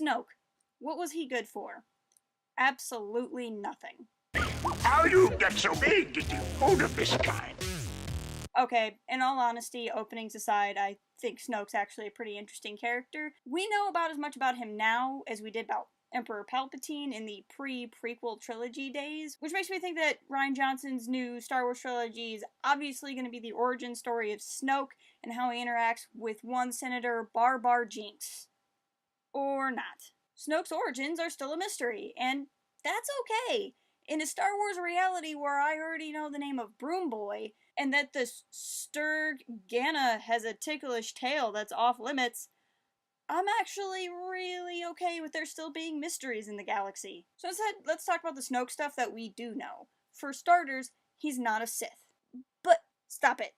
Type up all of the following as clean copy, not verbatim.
Snoke. What was he good for? Absolutely nothing. How you get so big that you food of this kind? Okay, in all honesty, openings aside, I think Snoke's actually a pretty interesting character. We know about as much about him now as we did about Emperor Palpatine in the pre-prequel trilogy days, which makes me think that Rian Johnson's new Star Wars trilogy is obviously going to be the origin story of Snoke and how he interacts with one Senator Bar Bar Jinx. Or not. Snoke's origins are still a mystery, and that's okay. In a Star Wars reality where I already know the name of Broom Boy, and that the Sturg Ganna has a ticklish tail that's off limits, I'm actually really okay with there still being mysteries in the galaxy. So instead, let's talk about the Snoke stuff that we do know. For starters, he's not a Sith. But stop it.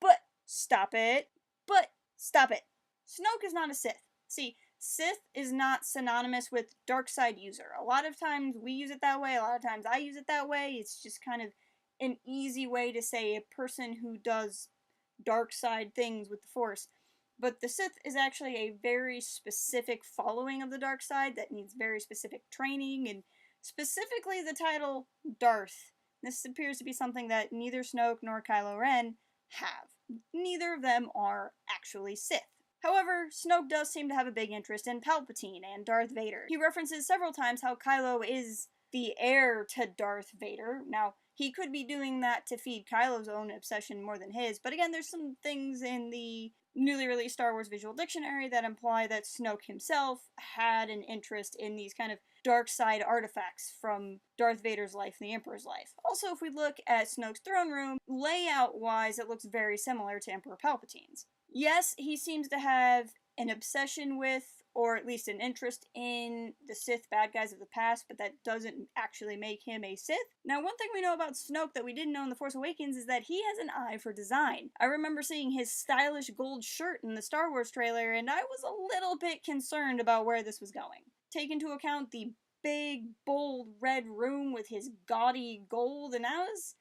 But stop it. But stop it. Snoke is not a Sith. See, Sith is not synonymous with dark side user. A lot of times we use it that way, a lot of times I use it that way. It's just kind of an easy way to say a person who does dark side things with the Force. But the Sith is actually a very specific following of the dark side that needs very specific training, and specifically the title Darth. This appears to be something that neither Snoke nor Kylo Ren have. Neither of them are actually Sith. However, Snoke does seem to have a big interest in Palpatine and Darth Vader. He references several times how Kylo is the heir to Darth Vader. Now, he could be doing that to feed Kylo's own obsession more than his, but again, there's some things in the newly released Star Wars Visual Dictionary that imply that Snoke himself had an interest in these kind of dark side artifacts from Darth Vader's life and the Emperor's life. Also, if we look at Snoke's throne room, layout-wise, it looks very similar to Emperor Palpatine's. Yes, he seems to have an obsession with, or at least an interest in, the Sith bad guys of the past, but that doesn't actually make him a Sith. Now, one thing we know about Snoke that we didn't know in The Force Awakens is that he has an eye for design. I remember seeing his stylish gold shirt in the Star Wars trailer, and I was a little bit concerned about where this was going. Take into account the big, bold red room with his gaudy gold, and I was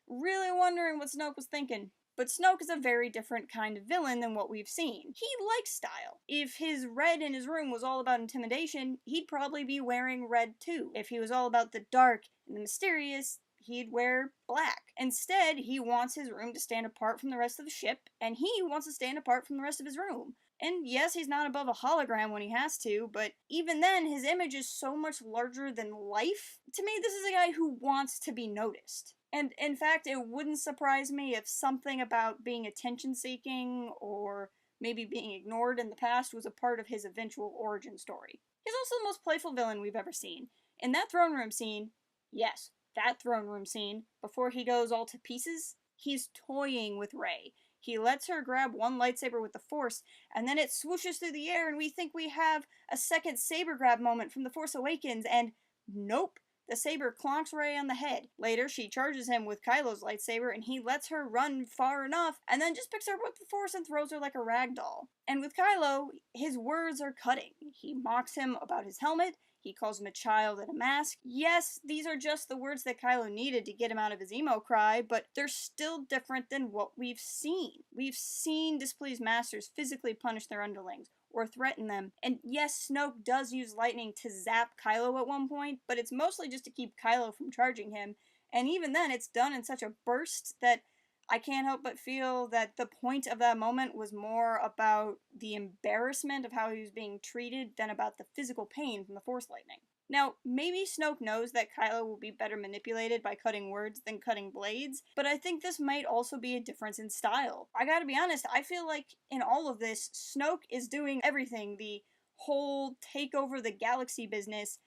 really wondering what Snoke was thinking. But Snoke is a very different kind of villain than what we've seen. He likes style. If his red in his room was all about intimidation, he'd probably be wearing red too. If he was all about the dark and the mysterious, he'd wear black. Instead, he wants his room to stand apart from the rest of the ship, and he wants to stand apart from the rest of his room. And yes, he's not above a hologram when he has to, but even then, his image is so much larger than life. To me, this is a guy who wants to be noticed. And in fact, it wouldn't surprise me if something about being attention-seeking or maybe being ignored in the past was a part of his eventual origin story. He's also the most playful villain we've ever seen. In that throne room scene, yes, that throne room scene, before he goes all to pieces, he's toying with Rey. He lets her grab one lightsaber with the Force, and then it swooshes through the air and we think we have a second saber grab moment from The Force Awakens, and nope. The saber clonks Rey on the head. Later, she charges him with Kylo's lightsaber, and he lets her run far enough, and then just picks her up with the Force and throws her like a rag doll. And with Kylo, his words are cutting. He mocks him about his helmet, he calls him a child in a mask. Yes, these are just the words that Kylo needed to get him out of his emo cry, but they're still different than what we've seen. We've seen displeased masters physically punish their underlings, or threaten them. And yes, Snoke does use lightning to zap Kylo at one point, but it's mostly just to keep Kylo from charging him, and even then it's done in such a burst that I can't help but feel that the point of that moment was more about the embarrassment of how he was being treated than about the physical pain from the Force lightning. Now, maybe Snoke knows that Kylo will be better manipulated by cutting words than cutting blades, but I think this might also be a difference in style. I gotta be honest, I feel like in all of this, Snoke is doing everything, the whole take over the galaxy business,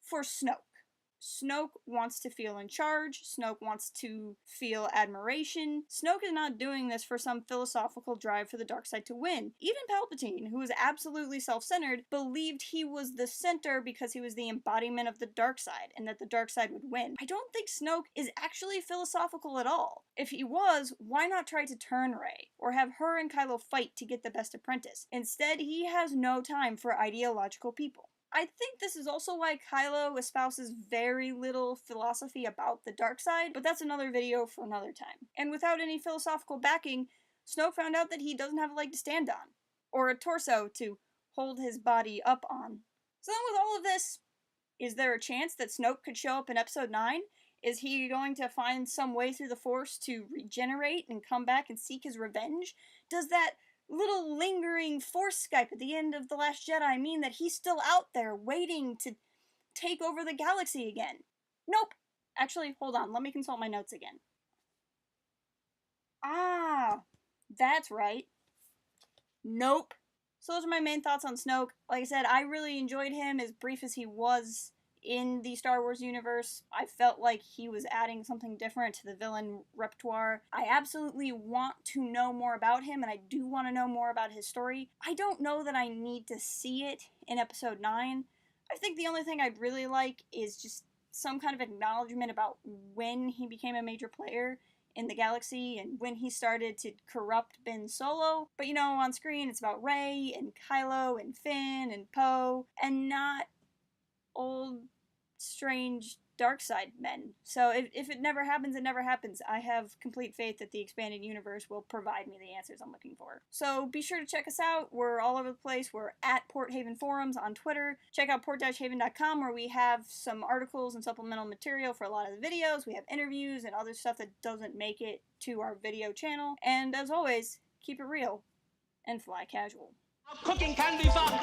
for Snoke. Snoke wants to feel in charge, Snoke wants to feel admiration. Snoke is not doing this for some philosophical drive for the dark side to win. Even Palpatine, who is absolutely self-centered, believed he was the center because he was the embodiment of the dark side, and that the dark side would win. I don't think Snoke is actually philosophical at all. If he was, why not try to turn Rey, or have her and Kylo fight to get the best apprentice? Instead, he has no time for ideological people. I think this is also why Kylo espouses very little philosophy about the dark side, but that's another video for another time. And without any philosophical backing, Snoke found out that he doesn't have a leg to stand on, or a torso to hold his body up on. So then with all of this, is there a chance that Snoke could show up in episode 9? Is he going to find some way through the Force to regenerate and come back and seek his revenge? Does that little lingering Force Skype at the end of The Last Jedi mean that he's still out there waiting to take over the galaxy again? Nope. Actually, hold on. Let me consult my notes again. Ah, that's right. Nope. So those are my main thoughts on Snoke. Like I said, I really enjoyed him, as brief as he was in the Star Wars universe. I felt like he was adding something different to the villain repertoire. I absolutely want to know more about him, and I do want to know more about his story. I don't know that I need to see it in episode 9. I think the only thing I'd really like is just some kind of acknowledgement about when he became a major player in the galaxy and when he started to corrupt Ben Solo. But on screen it's about Rey and Kylo and Finn and Poe, and not old, strange dark side men. So if it never happens, it never happens. I have complete faith that the expanded universe will provide me the answers I'm looking for. So be sure to check us out. We're all over the place. We're at Port Haven Forums on Twitter. Check out port-haven.com, where we have some articles and supplemental material for a lot of the videos. We have interviews and other stuff that doesn't make it to our video channel. And as always, keep it real and fly casual. Cooking can be fun.